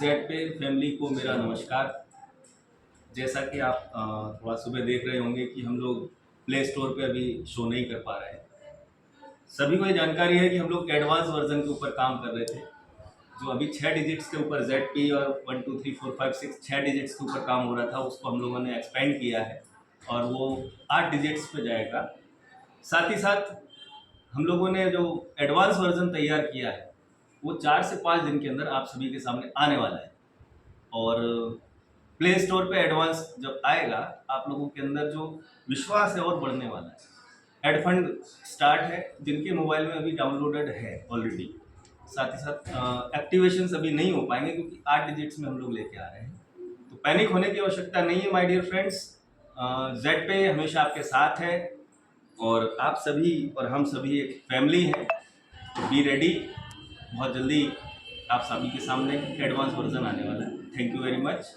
Z पे family को मेरा नमस्कार। जैसा कि आप थोड़ा सुबह देख रहे होंगे कि हम लोग प्ले स्टोर पे अभी शो नहीं कर पा रहे हैं। सभी को ये जानकारी है कि हम लोग एडवांस वर्जन के ऊपर काम कर रहे थे। जो अभी 6 डिजिट्स के ऊपर जेड पी और 1 2 3 4 5 6 6 डिजिट्स के ऊपर काम हो रहा था, उसको हम लोगों ने एक्सपेंड किया है और वो 8 डिजिट्स पे जाएगा। साथ ही साथ हम लोगों ने जो एडवांस वर्जन तैयार किया है वो 4 से 5 दिन के अंदर आप सभी के सामने आने वाला है। और प्ले स्टोर पे एडवांस जब आएगा, आप लोगों के अंदर जो विश्वास है और बढ़ने वाला है। एडफंड स्टार्ट है, जिनके मोबाइल में अभी डाउनलोडेड है ऑलरेडी। साथ ही साथ एक्टिवेशन अभी नहीं हो पाएंगे क्योंकि 8 डिजिट्स में हम लोग लेके आ रहे हैं। तो पैनिक होने की आवश्यकता नहीं है माय डियर फ्रेंड्स। जेड पे हमेशा आपके साथ है और आप सभी और हम सभी एक फैमिली है। तो बी रेडी, बहुत जल्दी आप सभी के सामने एडवांस वर्जन आने वाला है। Thank you very much.